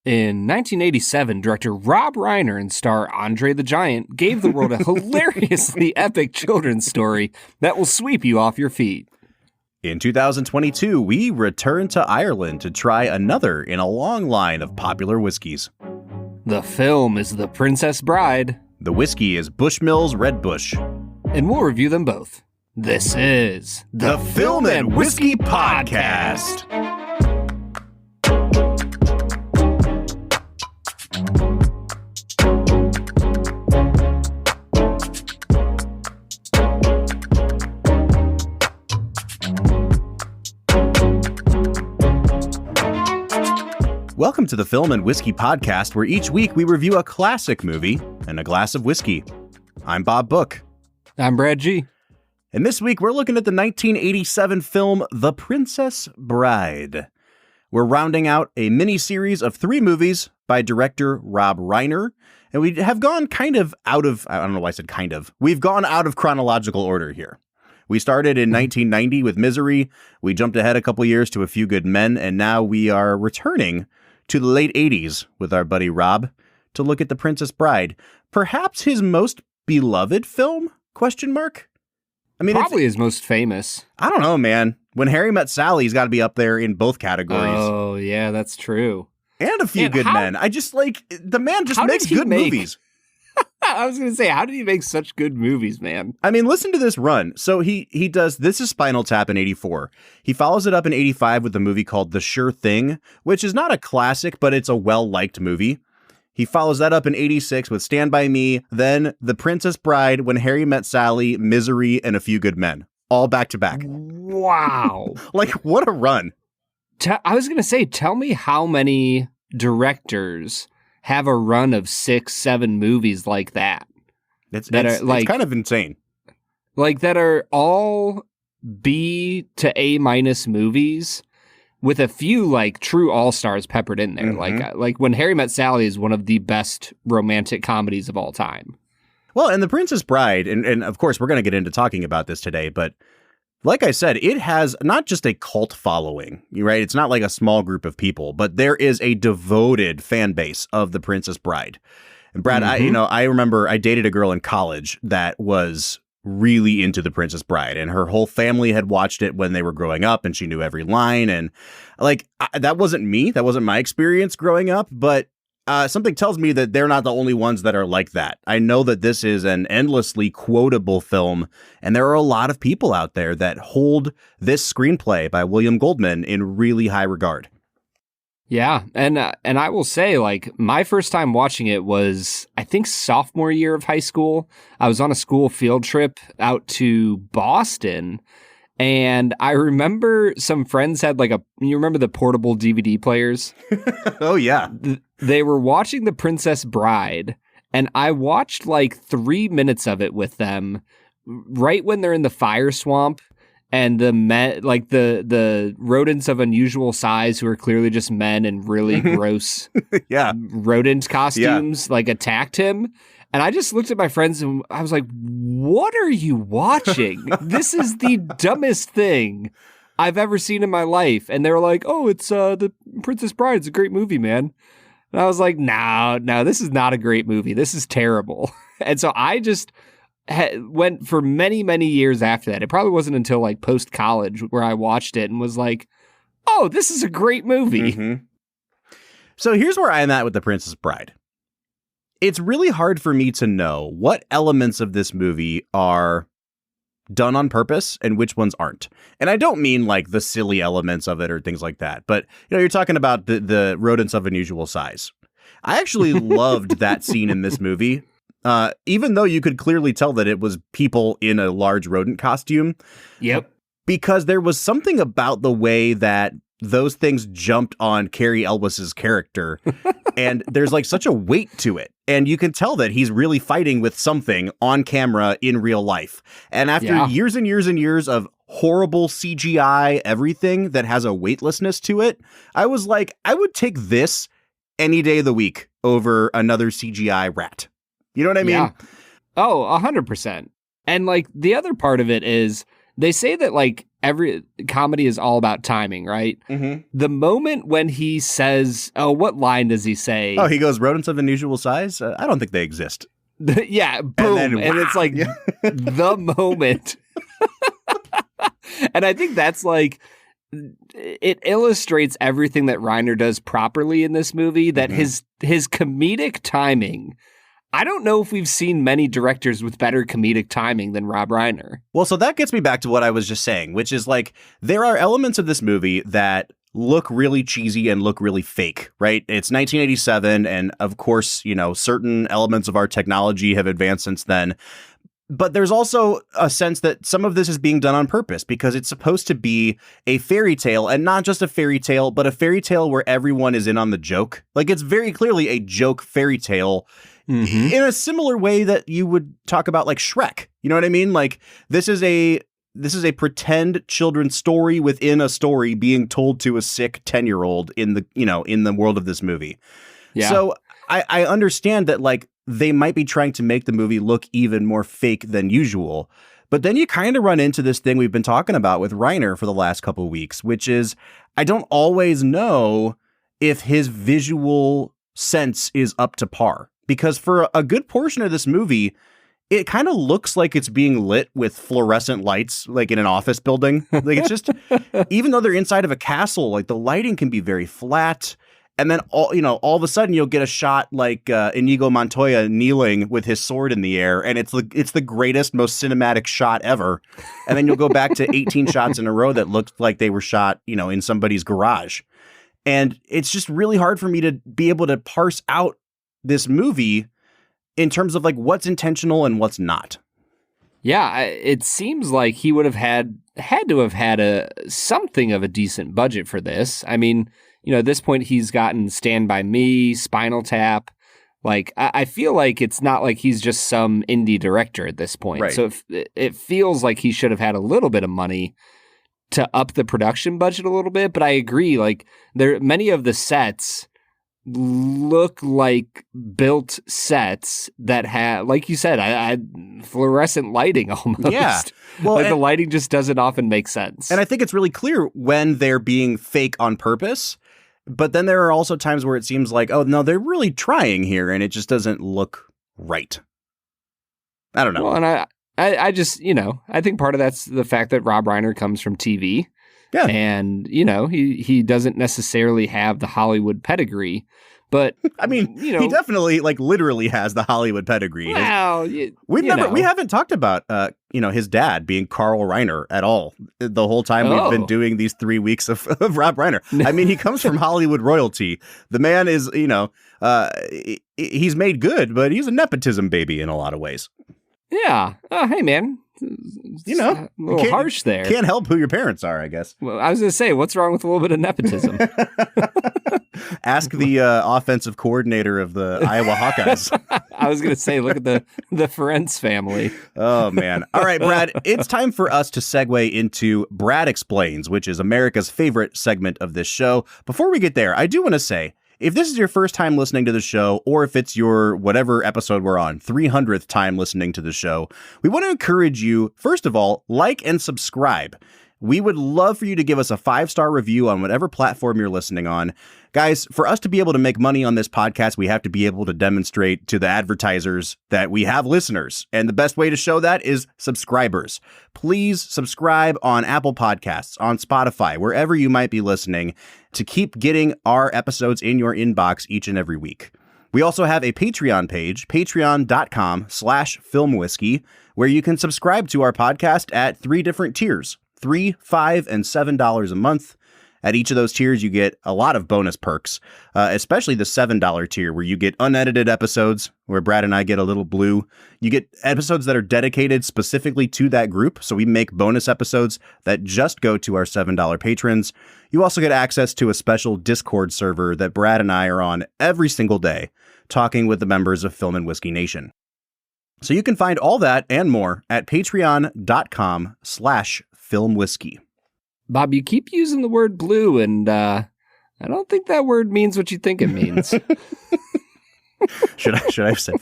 In 1987, director Rob Reiner and star Andre the Giant gave the world a hilariously epic children's story that will sweep you off your feet. In 2022, we return to Ireland to try another in a long line of popular whiskeys. The film is The Princess Bride. The whiskey is Bushmills Red Bush. And we'll review them both. This is the Film and Whiskey Podcast. Welcome to the Film and Whiskey Podcast, where each week we review a classic movie and a glass of whiskey. I'm Bob Book. I'm Brad G. And this week we're looking at the 1987 film The Princess Bride. We're rounding out a mini-series of 3 movies by director Rob Reiner, and we have gone kind of out of, I don't know why I said kind of, we've gone out of chronological order here. We started in 1990 with Misery, we jumped ahead a couple years to A Few Good Men, and now we are returning to the late 80s with our buddy Rob to look at The Princess Bride. Perhaps his most beloved film? Question mark? I mean, probably his most famous. I don't know, man. When Harry Met Sally's got to be up there in both categories. Oh, yeah, that's true. And A Few Good Men. I just like, the man just makes good movies. I was going to say, how did he make such good movies, man? I mean, listen to this run. So he does, this is Spinal Tap in 84. He follows it up in 85 with a movie called The Sure Thing, which is not a classic, but it's a well-liked movie. He follows that up in 86 with Stand By Me, then The Princess Bride, When Harry Met Sally, Misery, and A Few Good Men. All back to back. Wow. Like, what a run. I was going to say, tell me how many directors have a run of 6, 7 movies like that. It's kind of insane. Like, that are all B to A- movies with a few, like, true all-stars peppered in there. Mm-hmm. Like When Harry Met Sally is one of the best romantic comedies of all time. Well, and The Princess Bride, and of course, we're going to get into talking about this today, but like I said, it has not just a cult following, right? It's not like a small group of people, but there is a devoted fan base of The Princess Bride. And Brad, Mm-hmm. I remember I dated a girl in college that was really into The Princess Bride, and her whole family had watched it when they were growing up, and she knew every line. And like, that wasn't me. That wasn't my experience growing up, but something tells me that they're not the only ones that are like that. I know that this is an endlessly quotable film, and there are a lot of people out there that hold this screenplay by William Goldman in really high regard. Yeah, and I will say, like, my first time watching it was, I think, sophomore year of high school. I was on a school field trip out to Boston, and I remember some friends had you remember the portable DVD players? Oh, yeah. They were watching The Princess Bride, and I watched like 3 minutes of it with them right when they're in the fire swamp, and the rodents of unusual size who are clearly just men in really gross rodent costumes like attacked him. And I just looked at my friends and I was like, what are you watching? This is the dumbest thing I've ever seen in my life. And they were like, oh, it's The Princess Bride. It's a great movie, man. And I was like, no, this is not a great movie. This is terrible. And so I just went for many, many years after that. It probably wasn't until like post-college where I watched it and was like, oh, this is a great movie. Mm-hmm. So here's where I'm at with The Princess Bride. It's really hard for me to know what elements of this movie are done on purpose and which ones aren't. And I don't mean like the silly elements of it or things like that, but you're talking about the rodents of unusual size. I actually loved that scene in this movie, even though you could clearly tell that it was people in a large rodent costume. Yep. Because there was something about the way that those things jumped on Carrie Elwes's character, and there's like such a weight to it. And you can tell that he's really fighting with something on camera in real life. And after years and years and years of horrible CGI, everything that has a weightlessness to it, I was like, I would take this any day of the week over another CGI rat. You know what I mean? Yeah. Oh, 100%. And like the other part of it is they say that like every comedy is all about timing, right? Mm-hmm. The moment when he says, oh, what line does he say? Oh, he goes, rodents of unusual size? I don't think they exist. Yeah, boom. And it's like the moment. And I think that's like, it illustrates everything that Reiner does properly in this movie, that his comedic timing, I don't know if we've seen many directors with better comedic timing than Rob Reiner. Well, so that gets me back to what I was just saying, which is like, there are elements of this movie that look really cheesy and look really fake, right? It's 1987, and of course, you know, certain elements of our technology have advanced since then. But there's also a sense that some of this is being done on purpose because it's supposed to be a fairy tale, and not just a fairy tale, but a fairy tale where everyone is in on the joke. Like, it's very clearly a joke fairy tale in a similar way that you would talk about like Shrek. You know what I mean? Like, this is a pretend children's story within a story being told to a sick 10-year-old in the world of this movie. Yeah. So I understand that, like, they might be trying to make the movie look even more fake than usual. But then you kind of run into this thing we've been talking about with Reiner for the last couple of weeks, which is I don't always know if his visual sense is up to par. Because for a good portion of this movie, it kind of looks like it's being lit with fluorescent lights, like in an office building. Like, it's just, even though they're inside of a castle, like, the lighting can be very flat. And then all of a sudden you'll get a shot like Inigo Montoya kneeling with his sword in the air, and it's the greatest, most cinematic shot ever. And then you'll go back to 18 shots in a row that looked like they were shot, in somebody's garage. And it's just really hard for me to be able to parse out this movie in terms of like what's intentional and what's not. Yeah, it seems like he would have had to have had something of a decent budget for this. I mean, at this point he's gotten Stand By Me, Spinal Tap. Like, I feel like it's not like he's just some indie director at this point. Right. So it feels like he should have had a little bit of money to up the production budget a little bit. But I agree, like, many of the sets look like built sets that have, like you said, I fluorescent lighting almost. Yeah. Well, like, the lighting just doesn't often make sense. And I think it's really clear when they're being fake on purpose. But then there are also times where it seems like, oh, no, they're really trying here, and it just doesn't look right. I don't know. Well, and I just, I think part of that's the fact that Rob Reiner comes from TV. Yeah. And, he doesn't necessarily have the Hollywood pedigree. But I mean, he definitely, like, literally has the Hollywood pedigree. Well, we haven't talked about, his dad being Carl Reiner at all the whole time we've been doing these 3 weeks of Rob Reiner. I mean, he comes from Hollywood royalty. The man is, he's made good, but he's a nepotism baby in a lot of ways. Yeah. Hey, man. A little harsh there. Can't help who your parents are, I guess. Well, I was going to say, what's wrong with a little bit of nepotism? Ask the offensive coordinator of the Iowa Hawkeyes. I was going to say, look at the Ferenc family. Oh, man. All right, Brad, it's time for us to segue into Brad Explains, which is America's favorite segment of this show. Before we get there, I do want to say, if this is your first time listening to the show, or if it's your whatever episode we're on, 300th time listening to the show, we want to encourage you, first of all, like and subscribe. We would love for you to give us a 5-star review on whatever platform you're listening on. Guys, for us to be able to make money on this podcast, we have to be able to demonstrate to the advertisers that we have listeners. And the best way to show that is subscribers. Please subscribe on Apple Podcasts, on Spotify, wherever you might be listening, to keep getting our episodes in your inbox each and every week. We also have a Patreon page, patreon.com/filmwhiskey, where you can subscribe to our podcast at 3 different tiers, $3, $5, and $7 a month. At each of those tiers, you get a lot of bonus perks, especially the $7 tier, where you get unedited episodes, where Brad and I get a little blue. You get episodes that are dedicated specifically to that group, so we make bonus episodes that just go to our $7 patrons. You also get access to a special Discord server that Brad and I are on every single day, talking with the members of Film and Whiskey Nation. So you can find all that and more at patreon.com/filmwhiskey. Bob, you keep using the word blue, and I don't think that word means what you think it means. Should I have said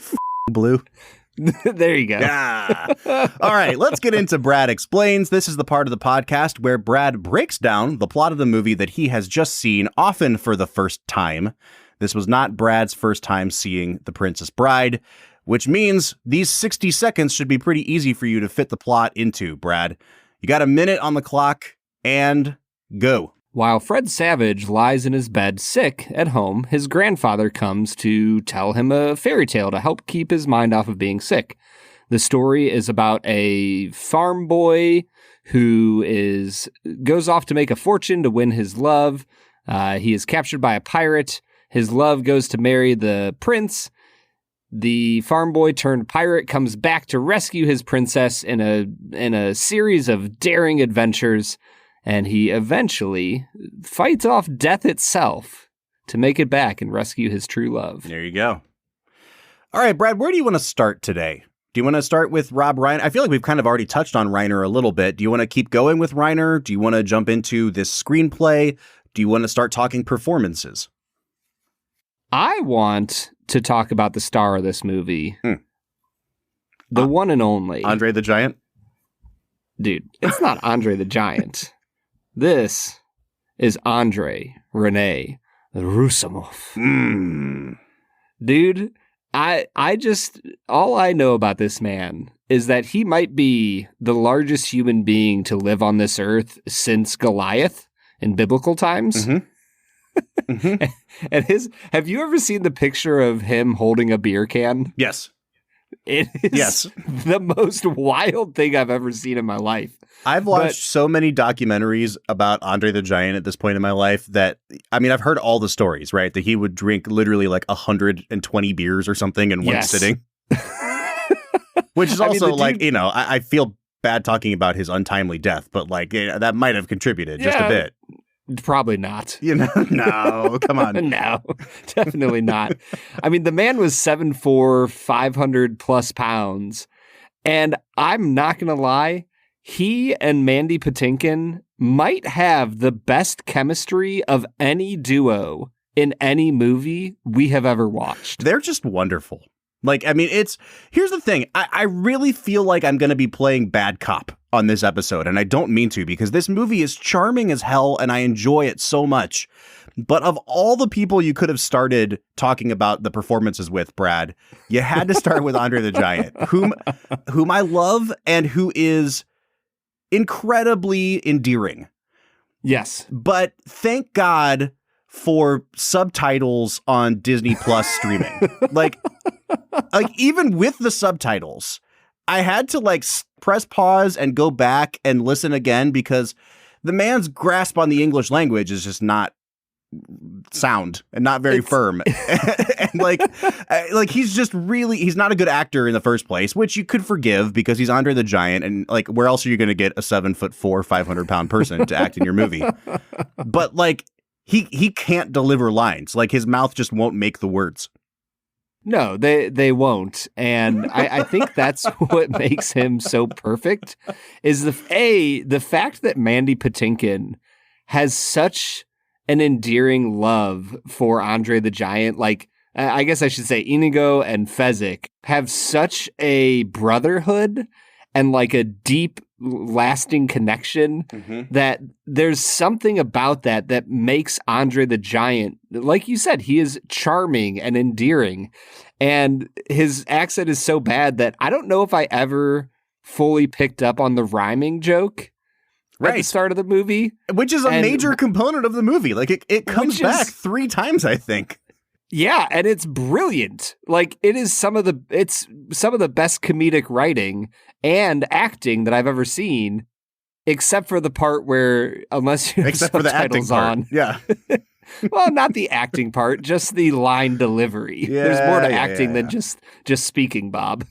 blue? There you go. Yeah. All right, let's get into Brad Explains. This is the part of the podcast where Brad breaks down the plot of the movie that he has just seen, often for the first time. This was not Brad's first time seeing The Princess Bride, which means these 60 seconds should be pretty easy for you to fit the plot into, Brad. You got a minute on the clock, and go. While Fred Savage lies in his bed sick at home, his grandfather comes to tell him a fairy tale to help keep his mind off of being sick. The story is about a farm boy who goes off to make a fortune to win his love. He is captured by a pirate. His love goes to marry the prince. The farm boy turned pirate comes back to rescue his princess in a series of daring adventures. And he eventually fights off death itself to make it back and rescue his true love. There you go. All right, Brad, where do you want to start today? Do you want to start with Rob Reiner? I feel like we've kind of already touched on Reiner a little bit. Do you want to keep going with Reiner? Do you want to jump into this screenplay? Do you want to start talking performances? I want to talk about the star of this movie. The one and only. Andre the Giant? Dude, it's not Andre the Giant. This is Andre Rene Roussimoff. Dude, I just, all I know about this man is that he might be the largest human being to live on this earth since Goliath in biblical times. And have you ever seen the picture of him holding a beer can? Yes. It is the most wild thing I've ever seen in my life. I've watched so many documentaries about Andre the Giant at this point in my life that, I mean, I've heard all the stories, right? That he would drink literally like 120 beers or something in one sitting. Which is also I feel bad talking about his untimely death, but like that might have contributed just a bit. Probably not. No, come on. No, definitely not. I mean, the man was 7'4", 500 plus pounds. And I'm not going to lie, he and Mandy Patinkin might have the best chemistry of any duo in any movie we have ever watched. They're just wonderful. Like, I mean, here's the thing. I really feel like I'm going to be playing bad cop on this episode, and I don't mean to, because this movie is charming as hell, and I enjoy it so much. But of all the people you could have started talking about the performances with, Brad, you had to start with Andre the Giant, whom I love and who is incredibly endearing. Yes. But thank God for subtitles on Disney Plus streaming. like even with the subtitles, I had to press pause and go back and listen again because the man's grasp on the English language is just not sound and not very firm. And he's just really, he's not a good actor in the first place, which you could forgive because he's Andre the Giant. And where else are you going to get a 7'4", 500-pound person to act in your movie? But he can't deliver lines. His mouth just won't make the words. No, they won't. And I think that's what makes him so perfect is the fact that Mandy Patinkin has such an endearing love for Andre the Giant. I guess I should say Inigo and Fezzik have such a brotherhood and a deep lasting connection that there's something about that makes Andre the Giant, like you said, he is charming and endearing, and his accent is so bad that I don't know if I ever fully picked up on the rhyming joke at the start of the movie, which is a major component of the movie. It comes back 3 times, I think. Yeah, and it's brilliant. It is some of the best comedic writing and acting that I've ever seen, except for the part where, unless you have subtitles on. Yeah. Well, not the acting part, just the line delivery. Yeah, there's more to acting than just speaking, Bob.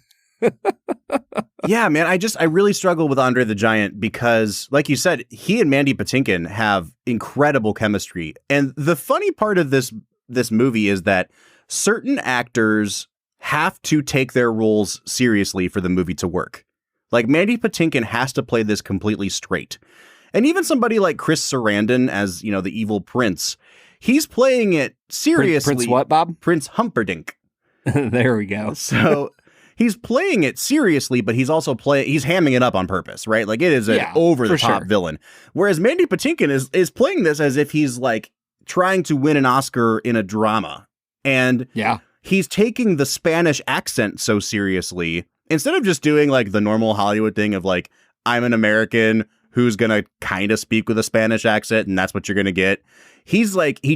Yeah, man, I really struggle with Andre the Giant because, like you said, he and Mandy Patinkin have incredible chemistry. And the funny part of this movie is that certain actors have to take their roles seriously for the movie to work. Mandy Patinkin has to play this completely straight. And even somebody like Chris Sarandon as, the evil prince, he's playing it seriously. Prince what, Bob? Prince Humperdinck. There we go. So he's playing it seriously, but he's also he's hamming it up on purpose, right? Like, it is an over-the-top villain. Whereas Mandy Patinkin is playing this as if he's, like, trying to win an Oscar in a drama. And he's taking the Spanish accent so seriously, instead of just doing, like, the normal Hollywood thing of, like, I'm an American who's going to kind of speak with a Spanish accent, and that's what you're going to get. He's like, he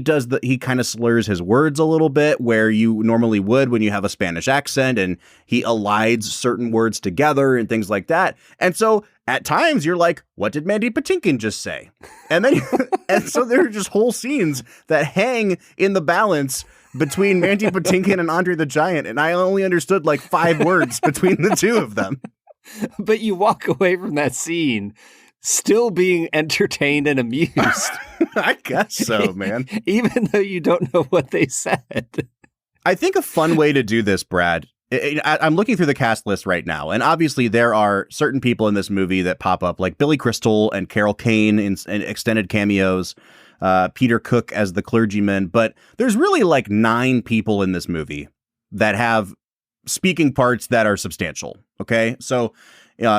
kind of slurs his words a little bit where you normally would when you have a Spanish accent, and he elides certain words together and things like that. And so at times you're like, what did Mandy Patinkin just say? And then, and so there are just whole scenes that hang in the balance between Mandy Patinkin and Andre the Giant. And I only understood like 5 words between the two of them. But you walk away from that scene still being entertained and amused. I guess so, man. Even though you don't know what they said. I think a fun way to do this, Brad, I'm looking through the cast list right now, and obviously there are certain people in this movie that pop up, like Billy Crystal and Carol Kane in extended cameos, Peter Cook as the clergyman, but there's really like 9 people in this movie that have speaking parts that are substantial, okay? So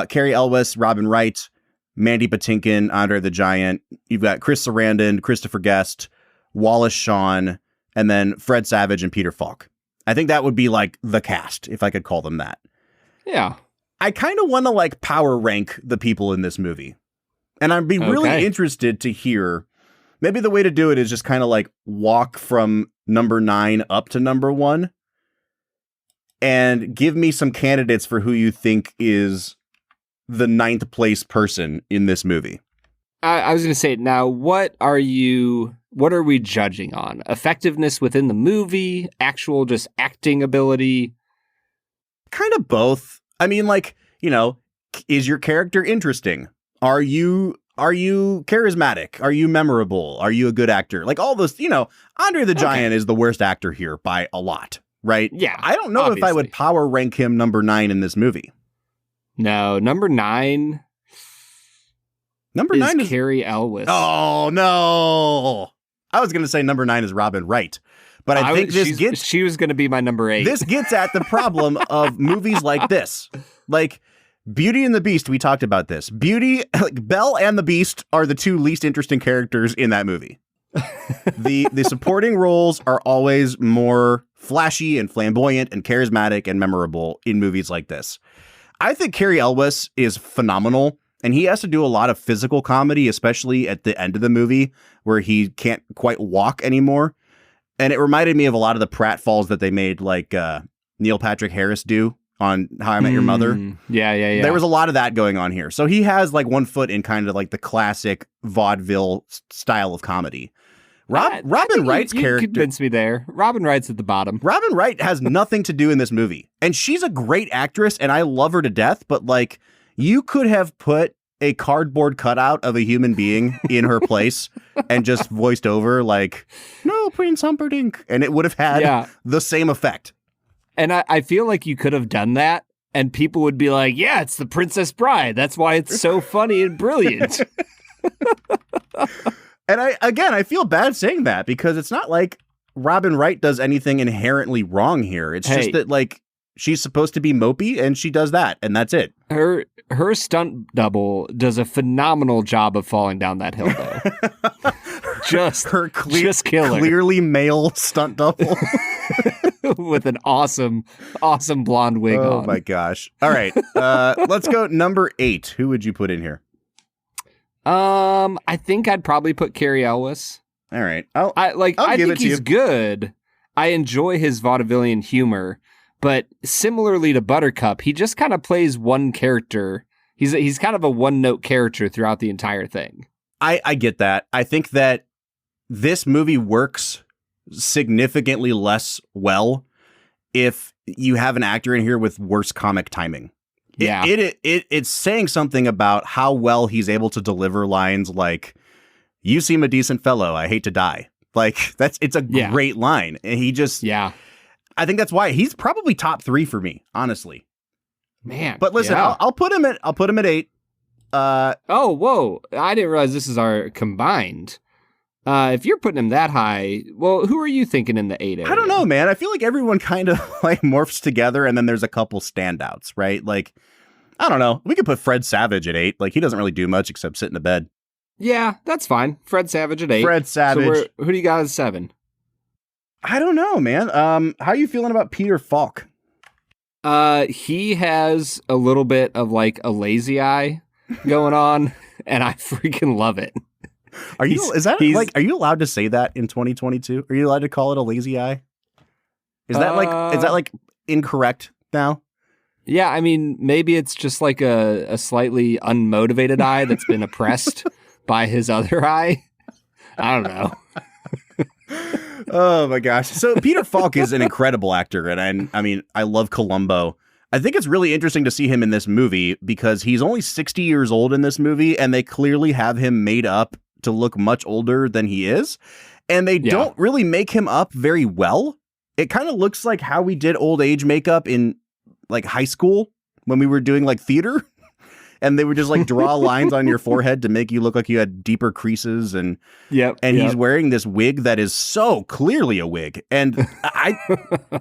Cary Elwes, Robin Wright, Mandy Patinkin, Andre the Giant. You've got Chris Sarandon, Christopher Guest, Wallace Shawn, and then Fred Savage and Peter Falk. I think that would be like the cast, if I could call them that. Yeah. I kind of want to like power rank the people in this movie. And I'd be really interested to hear, maybe the way to do it is just kind of like walk from number 9 up to number 1 and give me some candidates for who you think is the 9th place person in this movie. I was going to say, now, what are we judging on? Effectiveness within the movie? Actual just acting ability? Kind of both. I mean, like, you know, is your character interesting? Are you charismatic? Are you memorable? Are you a good actor? Like all those, you know, Andre the Giant is the worst actor here by a lot, right? Yeah. I don't know if I would power rank him number 9 in this movie. No, number 9. Number 9 is Cary Elwes. Oh no! I was going to say number 9 is Robin Wright, but I think she was going to be my number 8. This gets at the problem of movies like this, like Beauty and the Beast. We talked about this. Like Belle and the Beast are the 2 least interesting characters in that movie. The supporting roles are always more flashy and flamboyant and charismatic and memorable in movies like this. I think Cary Elwes is phenomenal, and he has to do a lot of physical comedy, especially at the end of the movie where he can't quite walk anymore. And it reminded me of a lot of the pratfalls that they made, like Neil Patrick Harris do on How I Met Your Mother. Yeah. There was a lot of that going on here. So he has like one foot in kind of like the classic vaudeville style of comedy. Robin Wright's character convinced me there. Robin Wright's at the bottom. Robin Wright has nothing to do in this movie. And she's a great actress and I love her to death. But like, you could have put a cardboard cutout of a human being in her place and just voiced over like, no, Prince Humperdinck. And it would have had the same effect. And I feel like you could have done that and people would be like, yeah, it's the Princess Bride. That's why it's so funny and brilliant. And I feel bad saying that because it's not like Robin Wright does anything inherently wrong here. It's just that like she's supposed to be mopey and she does that and that's it. Her stunt double does a phenomenal job of falling down that hill though. just clearly male stunt double with an awesome blonde wig on. Oh my gosh. All right. Let's go number 8. Who would you put in here? I think I'd probably put Cary Elwes. All right. I think he's good. I enjoy his vaudevillian humor, but similarly to Buttercup, he just kind of plays one character. He's kind of a one-note character throughout the entire thing. I get that. I think that this movie works significantly less well if you have an actor in here with worse comic timing. Yeah. It's saying something about how well he's able to deliver lines like, you seem a decent fellow, I hate to die. Like, it's a great line. And he just, I think that's why he's probably top 3 for me, honestly. Man. But listen, I'll put him at 8. Oh, whoa. I didn't realize this is our combined. If you're putting him that high, well, who are you thinking in the 8 area? I don't know, man. I feel like everyone kind of like morphs together, and then there's a couple standouts, right? Like, I don't know. We could put Fred Savage at 8. Like, he doesn't really do much except sit in the bed. Yeah, that's fine. Fred Savage at 8. Fred Savage. So who do you got at 7? I don't know, man. How are you feeling about Peter Falk? He has a little bit of like a lazy eye going on, and I freaking love it. Are you allowed to say that in 2022? Are you allowed to call it a lazy eye? Is that like incorrect now? Yeah, I mean, maybe it's just like a slightly unmotivated eye that's been oppressed by his other eye. I don't know. Oh my gosh. So Peter Falk is an incredible actor, and I mean, I love Columbo. I think it's really interesting to see him in this movie because he's only 60 years old in this movie, and they clearly have him made up to look much older than he is. And they don't really make him up very well. It kind of looks like how we did old age makeup in like high school when we were doing like theater. And they would just like draw lines on your forehead to make you look like you had deeper creases. And he's wearing this wig that is so clearly a wig. And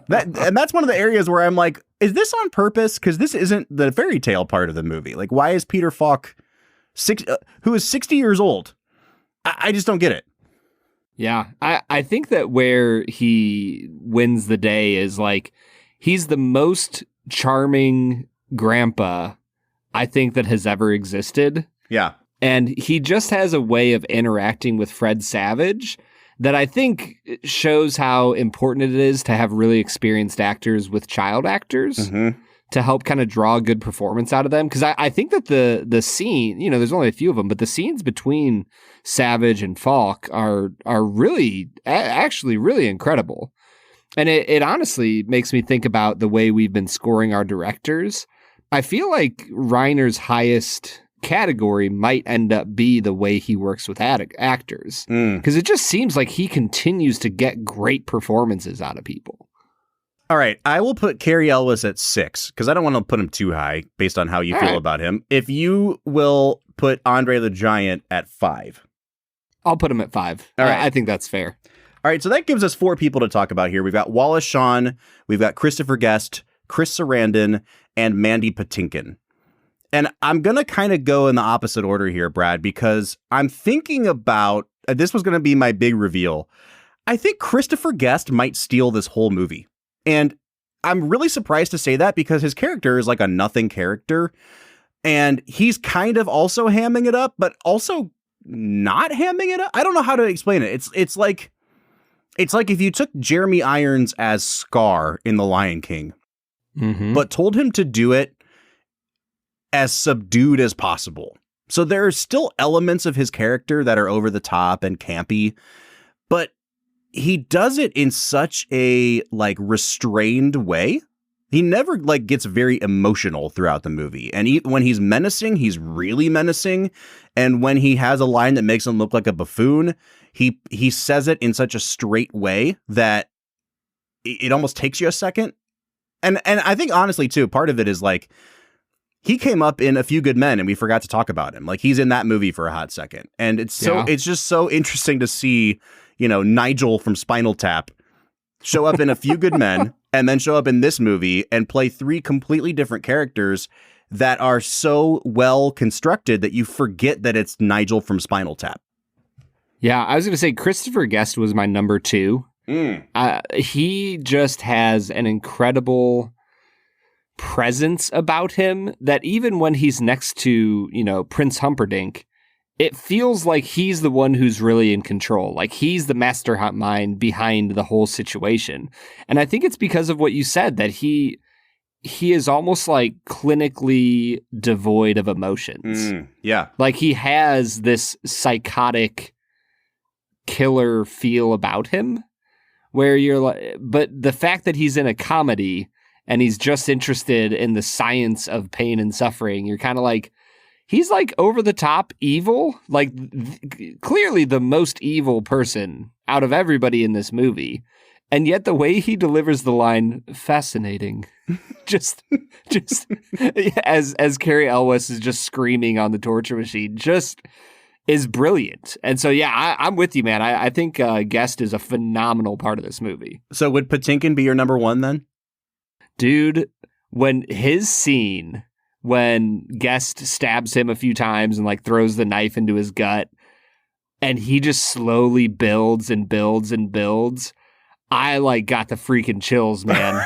that's one of the areas where I'm like, is this on purpose? Because this isn't the fairy tale part of the movie. Like, why is Peter Falk, who is 60 years old? I just don't get it. Yeah, I think that where he wins the day is like, he's the most charming grandpa I think that has ever existed. Yeah. And he just has a way of interacting with Fred Savage that I think shows how important it is to have really experienced actors with child actors to help kind of draw a good performance out of them. Because I think that the scene, you know, there's only a few of them, but the scenes between Savage and Falk are really, actually really incredible. And it honestly makes me think about the way we've been scoring our directors. I feel like Reiner's highest category might end up be the way he works with actors. Because it just seems like he continues to get great performances out of people. All right, I will put Cary Elwes at 6 because I don't want to put him too high based on how you feel about him. If you will put Andre the Giant at 5. I'll put him at 5. All right. I think that's fair. All right, so that gives us 4 people to talk about here. We've got Wallace Shawn, we've got Christopher Guest, Chris Sarandon, and Mandy Patinkin. And I'm going to kind of go in the opposite order here, Brad, because I'm thinking about, this was going to be my big reveal. I think Christopher Guest might steal this whole movie. And I'm really surprised to say that because his character is like a nothing character. And he's kind of also hamming it up, but also not hamming it up. I don't know how to explain it. It's like if you took Jeremy Irons as Scar in The Lion King, but told him to do it as subdued as possible. So there are still elements of his character that are over the top and campy, but he does it in such a like restrained way. He never like gets very emotional throughout the movie. And when he's menacing, he's really menacing. And when he has a line that makes him look like a buffoon, he says it in such a straight way that it almost takes you a second. And I think honestly too, part of it is like he came up in A Few Good Men and we forgot to talk about him. Like he's in that movie for a hot second. And it's just so interesting to see, you know, Nigel from Spinal Tap show up in A Few Good Men and then show up in this movie and play 3 completely different characters that are so well constructed that you forget that it's Nigel from Spinal Tap. Yeah, I was going to say Christopher Guest was my number 2. He just has an incredible presence about him that even when he's next to, you know, Prince Humperdinck, it feels like he's the one who's really in control. Like he's the mastermind behind the whole situation. And I think it's because of what you said, that he is almost like clinically devoid of emotions. Yeah. Like he has this psychotic killer feel about him where you're like, but the fact that he's in a comedy and he's just interested in the science of pain and suffering, you're kind of like, he's like over the top evil, like clearly the most evil person out of everybody in this movie. And yet the way he delivers the line, fascinating, just as Cary Elwes is just screaming on the torture machine, just is brilliant. And so, yeah, I'm with you, man. I think Guest is a phenomenal part of this movie. So would Patinkin be your number one then? Dude, when his scene, when Guest stabs him a few times and like throws the knife into his gut, and he just slowly builds and builds and builds, I like got the freaking chills, man.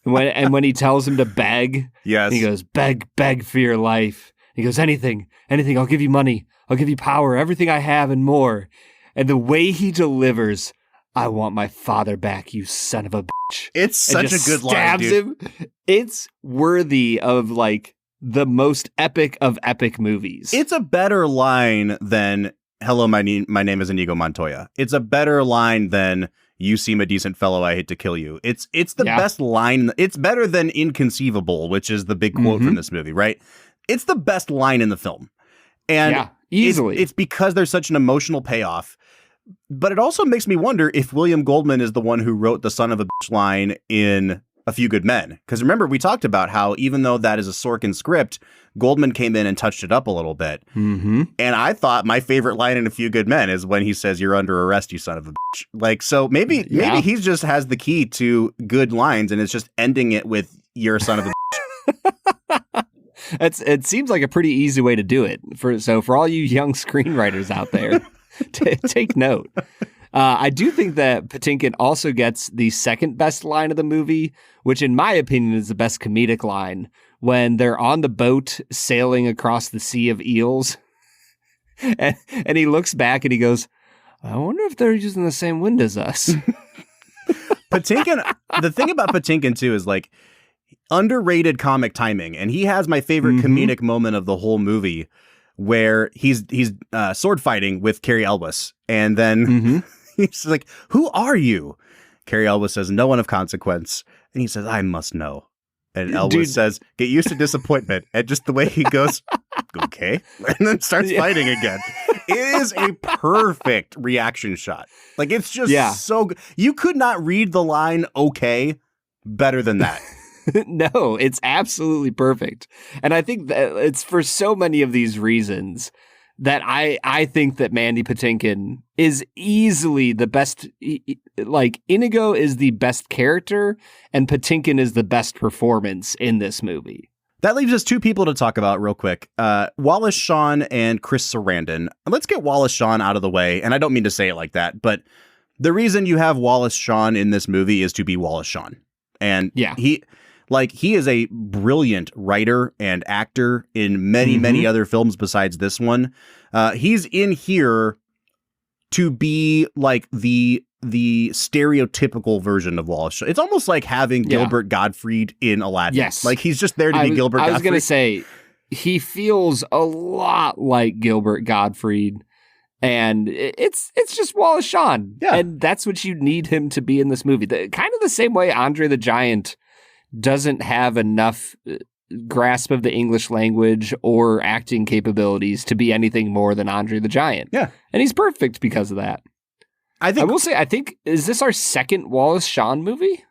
when he tells him to beg, yes, he goes, beg for your life. He goes, anything, I'll give you money. I'll give you power, everything I have and more. And the way he delivers, I want my father back, you son of a bitch. It's such a good line, dude. Him. It's worthy of like the most epic of epic movies. It's a better line than, hello, my name is Inigo Montoya. It's a better line than, you seem a decent fellow, I hate to kill you. It's the best line. It's better than inconceivable, which is the big quote from this movie, right? It's the best line in the film. And easily. It's because there's such an emotional payoff. But it also makes me wonder if William Goldman is the one who wrote the son of a bitch line in A Few Good Men. Because remember, we talked about how even though that is a Sorkin script, Goldman came in and touched it up a little bit. Mm-hmm. And I thought my favorite line in A Few Good Men is when he says, "You're under arrest, you son of a bitch." Like, so maybe he just has the key to good lines and it's just ending it with, "You're a son of a bitch." It seems like a pretty easy way to do it. For all you young screenwriters out there, take note. I do think that Patinkin also gets the second best line of the movie, which in my opinion is the best comedic line, when they're on the boat sailing across the Sea of Eels. and he looks back and he goes, I wonder if they're using the same wind as us. Patinkin, the thing about Patinkin too is like underrated comic timing. And he has my favorite comedic moment of the whole movie where he's sword fighting with Cary Elwes. And then he's like, "Who are you?" Cary Elwes says, "No one of consequence." And he says, "I must know." And Elwes says, "Get used to disappointment." And just the way he goes, "Okay." And then starts fighting again. It is a perfect reaction shot. Like, it's just so good. You could not read the line "okay" better than that. No, it's absolutely perfect. And I think that it's for so many of these reasons that I think that Mandy Patinkin is easily the best. Like, Inigo is the best character and Patinkin is the best performance in this movie. That leaves us two people to talk about real quick. Wallace Shawn and Chris Sarandon. Let's get Wallace Shawn out of the way. And I don't mean to say it like that, but the reason you have Wallace Shawn in this movie is to be Wallace Shawn. And he is a brilliant writer and actor in many, many other films besides this one. He's in here to be like the stereotypical version of Wallace Shawn. It's almost like having Gilbert Gottfried in Aladdin. Yes. Like, he's just there to be Gilbert Gottfried. I was going to say, he feels a lot like Gilbert Gottfried. And it's just Wallace Shawn. Yeah. And that's what you need him to be in this movie. Kind of the same way Andre the Giant doesn't have enough grasp of the English language or acting capabilities to be anything more than Andre the Giant. Yeah. And he's perfect because of that. I will say, is this our second Wallace Shawn movie?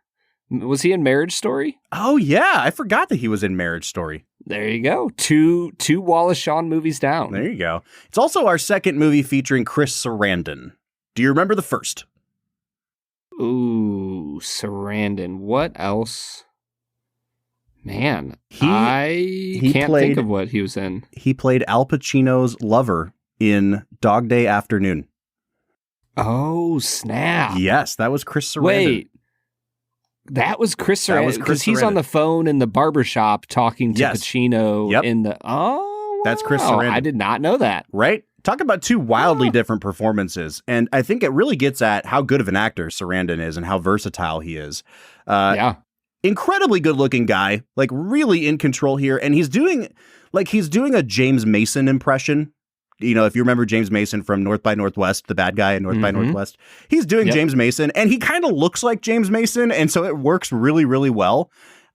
Was he in Marriage Story? Oh, yeah. I forgot that he was in Marriage Story. There you go. Two Wallace Shawn movies down. There you go. It's also our second movie featuring Chris Sarandon. Do you remember the first? Ooh, Sarandon. What else? Man, I can't think of what he was in. He played Al Pacino's lover in Dog Day Afternoon. Oh, snap. Yes, that was Chris Sarandon. Wait, that was Chris Sarandon, because he's on the phone in the barbershop talking to Pacino in the... Oh, wow. That's Chris Sarandon. I did not know that. Right? Talk about two wildly different performances. And I think it really gets at how good of an actor Sarandon is and how versatile he is. Incredibly good-looking guy, like really in control here, and he's doing a James Mason impression. You know, if you remember James Mason from North by Northwest, the bad guy in North by Northwest, he's doing James Mason, and he kind of looks like James Mason, and so it works really, really well.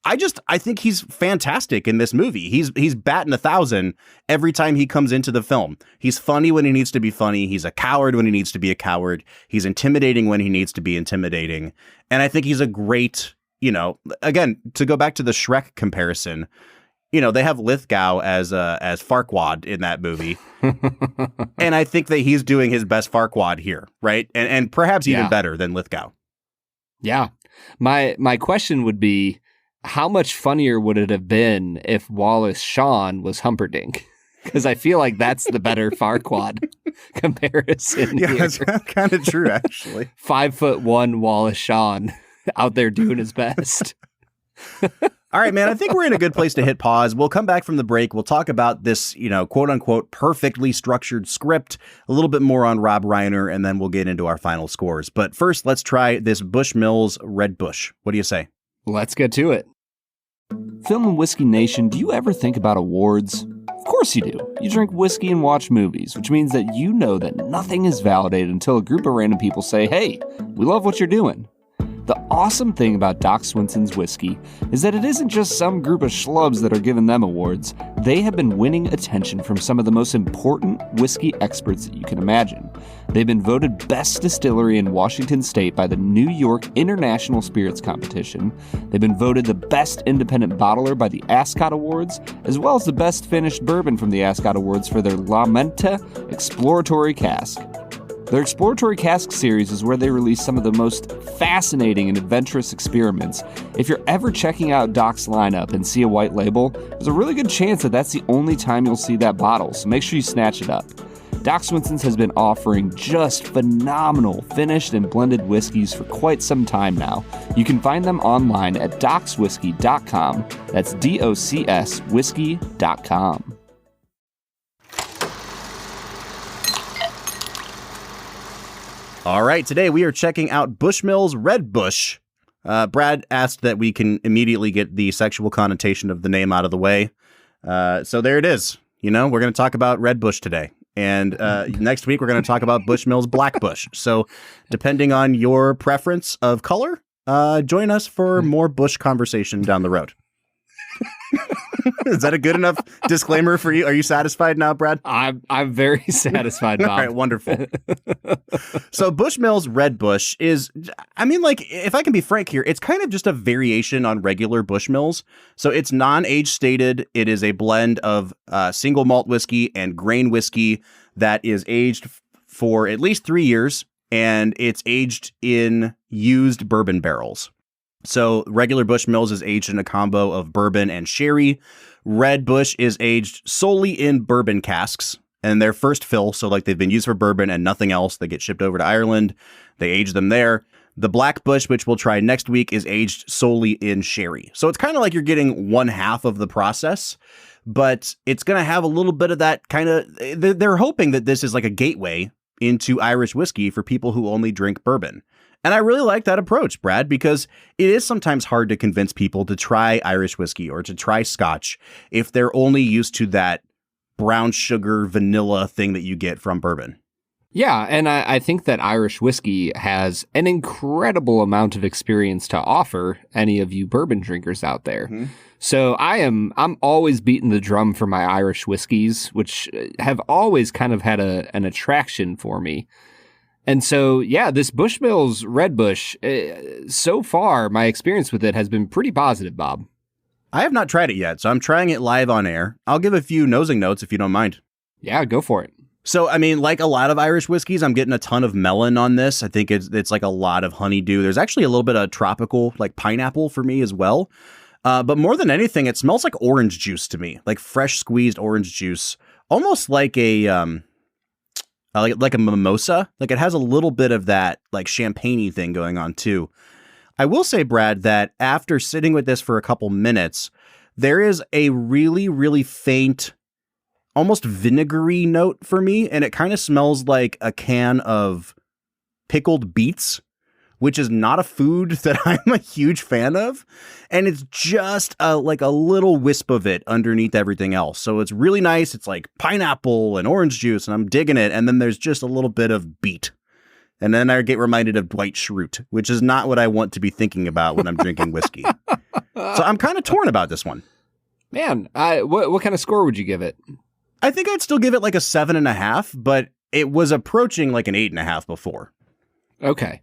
I think he's fantastic in this movie. He's batting 1,000 every time he comes into the film. He's funny when he needs to be funny. He's a coward when he needs to be a coward. He's intimidating when he needs to be intimidating, and I think he's a great. You know, again, to go back to the Shrek comparison, they have Lithgow as Farquaad in that movie. And I think that he's doing his best Farquaad here, right? And perhaps even better than Lithgow. Yeah. My question would be, how much funnier would it have been if Wallace Shawn was Humperdinck? Because I feel like that's the better Farquaad comparison. Yeah, here. that's kind of true, actually. 5'1" Wallace Shawn out there doing his best. All right, man, I think we're in a good place to hit pause. We'll come back from the break. We'll talk about this, quote unquote, perfectly structured script, a little bit more on Rob Reiner, and then we'll get into our final scores. But first, let's try this Bushmills Red Bush. What do you say? Let's get to it. Film and Whiskey Nation, do you ever think about awards? Of course you do. You drink whiskey and watch movies, which means that you know that nothing is validated until a group of random people say, hey, we love what you're doing. The awesome thing about Doc Swinson's whiskey is that it isn't just some group of schlubs that are giving them awards. They have been winning attention from some of the most important whiskey experts that you can imagine. They've been voted best distillery in Washington State by the New York International Spirits Competition. They've been voted the best independent bottler by the Ascot Awards, as well as the best finished bourbon from the Ascot Awards for their La Menta Exploratory Cask. Their Exploratory Cask series is where they release some of the most fascinating and adventurous experiments. If you're ever checking out Doc's lineup and see a white label, there's a really good chance that that's the only time you'll see that bottle, so make sure you snatch it up. Doc Swinson's has been offering just phenomenal finished and blended whiskeys for quite some time now. You can find them online at docswhiskey.com. That's DOCS whiskey.com. All right, today we are checking out Bushmills Red Bush. Brad asked that we can immediately get the sexual connotation of the name out of the way. So there it is. We're going to talk about Red Bush today. And next week, we're going to talk about Bushmills Black Bush. So depending on your preference of color, join us for more Bush conversation down the road. Is that a good enough disclaimer for you? Are you satisfied now, Brad? I'm very satisfied, Bob. All right, wonderful. So Bushmills Red Bush is, if I can be frank here, it's kind of just a variation on regular Bushmills. So it's non-age stated. It is a blend of single malt whiskey and grain whiskey that is aged for at least 3 years, and it's aged in used bourbon barrels. So regular Bushmills is aged in a combo of bourbon and sherry. Red Bush is aged solely in bourbon casks, and their first fill, so like they've been used for bourbon and nothing else, they get shipped over to Ireland. They age them there. The Black Bush, which we'll try next week, is aged solely in sherry. So it's kind of like you're getting one half of the process, but it's going to have a little bit of that kind of, they're hoping that this is like a gateway into Irish whiskey for people who only drink bourbon. And I really like that approach, Brad, because it is sometimes hard to convince people to try Irish whiskey or to try Scotch if they're only used to that brown sugar vanilla thing that you get from bourbon. Yeah, and I think that Irish whiskey has an incredible amount of experience to offer any of you bourbon drinkers out there. Mm-hmm. So I'm always beating the drum for my Irish whiskeys, which have always kind of had an attraction for me. And so, yeah, this Bushmills Red Bush, so far, my experience with it has been pretty positive, Bob. I have not tried it yet, so I'm trying it live on air. I'll give a few nosing notes if you don't mind. Yeah, go for it. So, like a lot of Irish whiskeys, I'm getting a ton of melon on this. I think it's like a lot of honeydew. There's actually a little bit of tropical, like pineapple for me as well. But more than anything, it smells like orange juice to me, like fresh squeezed orange juice, almost like a like a mimosa. Like it has a little bit of that like champagne-y thing going on too. I will say, Brad, that after sitting with this for a couple minutes, there is a really, really faint, almost vinegary note for me, and it kind of smells like a can of pickled beets, which is not a food that I'm a huge fan of, and it's just like a little wisp of it underneath everything else. So it's really nice. It's like pineapple and orange juice, and I'm digging it, and then there's just a little bit of beet. And then I get reminded of Dwight Schrute, which is not what I want to be thinking about when I'm drinking whiskey. So I'm kind of torn about this one. Man, what kind of score would you give it? I think I'd still give it like a 7.5, but it was approaching like an 8.5 before. Okay.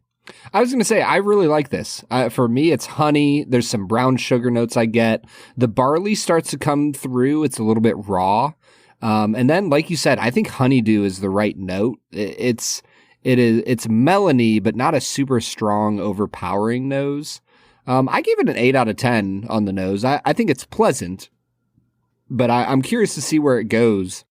I was going to say, I really like this. For me, it's honey. There's some brown sugar notes I get. The barley starts to come through. It's a little bit raw. And then, like you said, I think honeydew is the right note. It's melony, but not a super strong, overpowering nose. I gave it an 8 out of 10 on the nose. I think it's pleasant, but I'm curious to see where it goes,